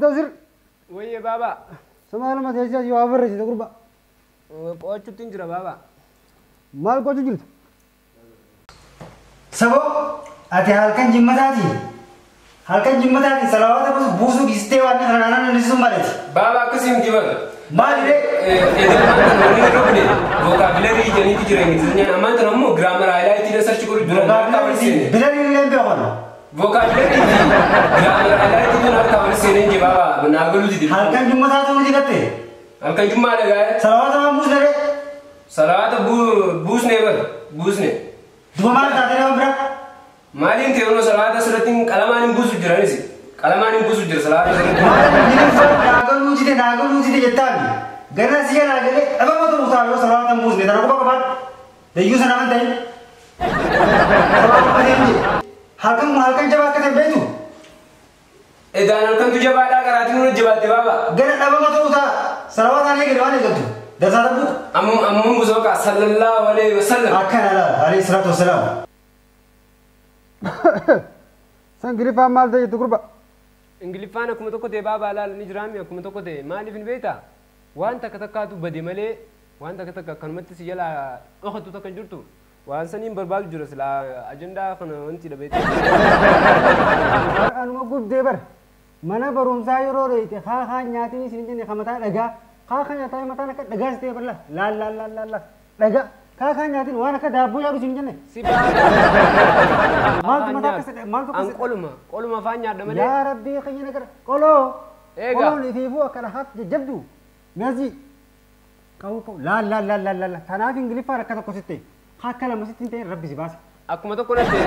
مدثر ويا بابا سمع لما تيجي يوافر رجل قربا قوتش تنجرا بابا مال قوتش جلد سبو أتي هالكن جمتاتي هالكن جمتاتي سلامات بس بوسو كيستي وانا خلنا نسوم بالك بابا كسيم جبل ما لي إذا ما تنوني ربني vocabulary جاني تجري مثلني أما تنمو grammar highlight تيجي search كوري دون هالكابل سين بلادي اللي بيقولنا vocabulary grammar highlight دون هالكابل سين جي بابا بناقولو دي هالكن جمتاتي مودي كتة هالكن جمع لغاية سلامات ما بوس لغاية سلامات بوس نيبر بوس نه دوما ما تاتي لهم برا مالين تيونو سلامات سلطين كلامانين بوس جرانيسي كلامانين بوس جر سلامات ناقل وجدي جتاني غنا سيا ناقل أبغى ما تروح تروح سلامات بوس نه ترى كوبا كبار ديو سنا من تاني سلامات ما تيجي هالكن جواب كده بيتو إذا أنا كنت جبادة كراتي نور جبادة بابا غنا أبغى ما تروح سلامات أنا كده كده درس هذا بوك أمم بزوجك صلى الله عليه وسلم أكن عليه الصلاة والسلام سنجري مال ده يتقربا إنجليفانا كم تكوتي بابا لا نجرامي كم تكوتي ما لي في البيتا وأنت كتكاتو بدي ملي وأنت كتك كلمة سجلا أخذت تكنجرتو وأن سنين بربال جرس لا أجندة خنا أنتي لبيت أنا ما قلت دبر mana barumsa yeroo reete haa nyaatini isin jenne kamataa dhagaa haa nyaataa mataa akka dhagaa sitee barla la dhagaa haa nyaatin waan akka daabboo yaadu isin jenne si baada maaltu mataa akka sadhe maaltu akka qoluma faan nyaadha malee yaa rabbii kiyya nagara qoloo eega qoloon ifiifuu akkana haat jajjabdu meesii qabu la kanaaf ingiliffaan akka tokko sitte haa akka lama sitti hin ta'in rabbi si baasa akkuma tokko natti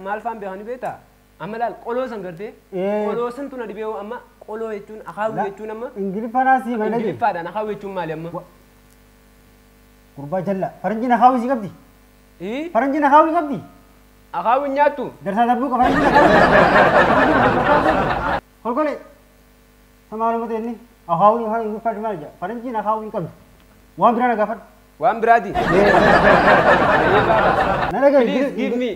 maal faan beekani beektaa amma laal qoloo san gartee qoloo san tuna dhibee amma qoloo jechuun akaawwi jechuun amma ingiliffaadhaan si malee ingiliffaadhaan akaawwi jechuun maali amma gurbaa jalla faranjiin akaawwi si qabdi faranjiin akaawwi qabdi akaawwi nyaattu darsaa dabbuu qaba faranjiin akaawwi kolkolee samaaluma ta'e inni akaawwi ingiliffaadhaan maal jedha faranjiin akaawwi qabdi waan biraa na gaafadhu waan biraati please give me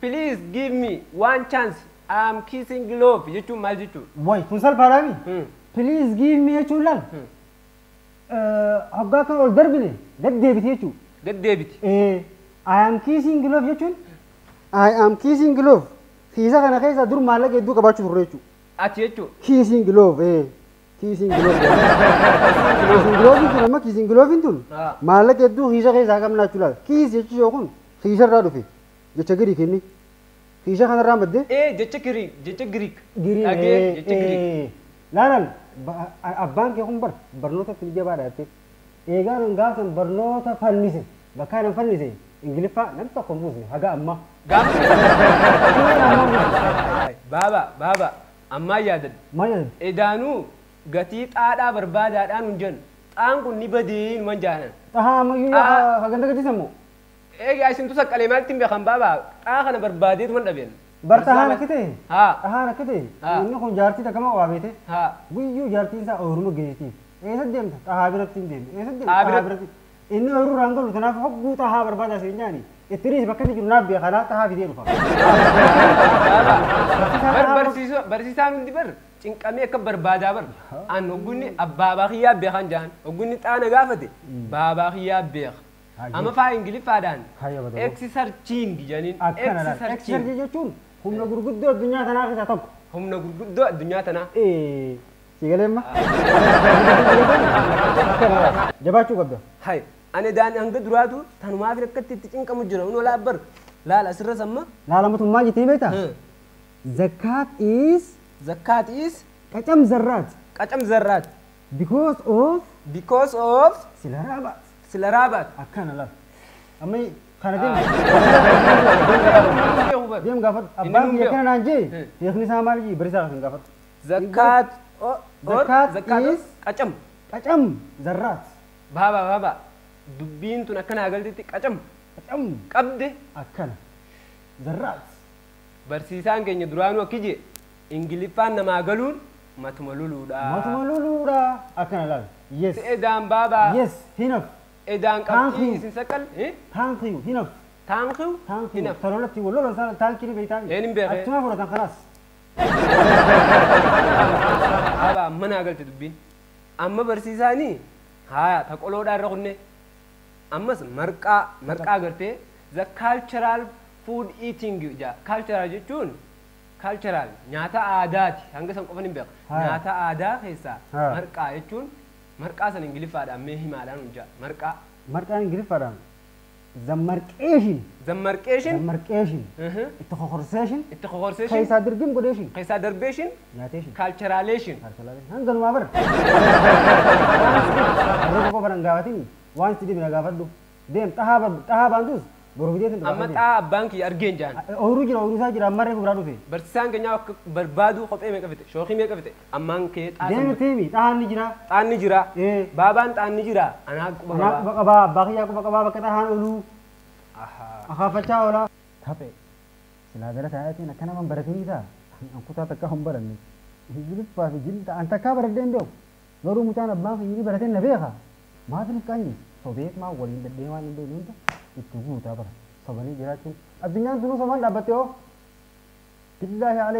please give me one chance I'm kissing love jechuun maal jechuun boy kun salphaadhaami please give me jechuun laal hoggaa kan ol darbine gaddeebiti jechuun gaddeebiti I am kissing love jechuun I am kissing love fiisa kana keessa dur maallaqa hedduu qabaachuu turre jechuun ati jechuun kissing love kissing love kissing love jechuun amma kissing love tun maallaqa hedduu fiisa keessaa qabnaa jechuun laal kiis jechuun kun fiisa irraa dhufe jecha Giriik inni fiisa kanarraa madde jecha Giriik jecha Giriik laalan abbaan kee kun barnoota filija baadhaatte eegaan gaafsan barnoota fannise bakka nan fannise ingiliffaa nam tokko buusne haga amma baaba ammaa yaadadha maal yaadadha edaanuu gatii xaadhaa barbaadaadhaan hin jennu xaan kun ni badiin man jaanan xahaa ammayyuu haganda gadhiisammoo eegi isin tu saqqalee maaltiin beekan baaba xaa kana barbaadeetu man dhabeen bartahaan akkite haa xahaan akkite inni kun jaartii takama waabeete guyyuu jaartiin isaa ooruma geetiif eessa deemta xahaa biratti hin deemne eessa deemta xahaa biratti inni ooruu raangalu kanaaf hogguu xahaa barbaada siin nyaani ittiriis bakka inni jiru naaf beekanaa xahaa fidee dhufa barsiisaan hundi bar cinqamee akka barbaadaa bar an hoggunni abbaabaa kiyyaa beekan jaan hoggunni xaana gaafate baabaa kiyyaa beeka amma faa ingiliffaadhaan exercising jedhaniin exercising jechuun humna gurguddoo addunyaa tanaa keessaa tokko humna gurguddoo addunyaa tanaa sigaleemma jabaachuu qabda hay ani daan hanga duraatu tanumaaf akkatti itti cinqamu jira un walaa bar laala asirra samma laalamutummaa jettee beektaa zakkaat is qacam zarraat because of sila raabaat akkana laal amma kana deem gaafadhu abbaan biyya kana naan jee beekni isaa maal jii barisaa kan gaafadhu zakkaat is qacam zarraat baaba dubbiin tun akkana agaltitti qacam qabde akkana zarraat barsiisaan keenya duraanuu akki jee ingiliffaan namaa galuun matuma luluudha akkana laal yes edaan baaba yes enough edaan qabxii isin saqqal thank you enough thank you tanoolatti wallolon sana thank you beektaa eenin beekee achuma fudhatan kanaas Aba amma naa galte dubbiin. Amma barsiisaanii haa ta qoloodhaa irra kunne. Ammas marqaa gartee the cultural food eating ja cultural jechuun cultural nyaata aadaati hanga san qofan hin beeku. Nyaata aadaa keessaa marqaa jechuun marqaa san ingiliffaadhaan mee himaadhaan hojjaa marqaa. Marqaan ingiliffaadhaan zammarqeeshin. Zammarqeeshin. Zammarqeeshin. Itti kokorseeshin. Itti kokorseeshin. Keessaa dirgim godheeshin. Keessaa darbeeshin. Nyaateeshin. Culturaleeshin. Hanganumaa bara. Warri koko baran gaafatin waan si dibina gaafadhu. Deem xahaa baantus borufideetin amma xahaa abbaan kiyya argeen jaan. Oyruu jira oyruu isaa jira ammarree biraa dhufe. Barsiisaan keenyaa akka barbaadu kophee meeqa fite shookii meeqa fite ammaan kee xaasa. Deemi tiimi xahaan ni jira. Xaan ni jira. Baabaan xaan ni jira. Anaa quba qabaa abbaa kiyyaa quba qabaa bakka xahaan ooluu. Akaafachaa oola. Taphee silaa gara taa'atiin akka naman baratanii ta'a. An kutaa takka hin baranne. Ingiliffaa fi jilta an takkaa baradhee hin beeku. Garuu mucaan abbaan kiyyaa baratee na beeka. Maatiin qaanyi sobeet maa waliin deddeemaan hin beeknu hunda itti guutaa bara. Sobanii jiraachuun addunyaan sunuu somaan dhaabbattee hoo. Billaahi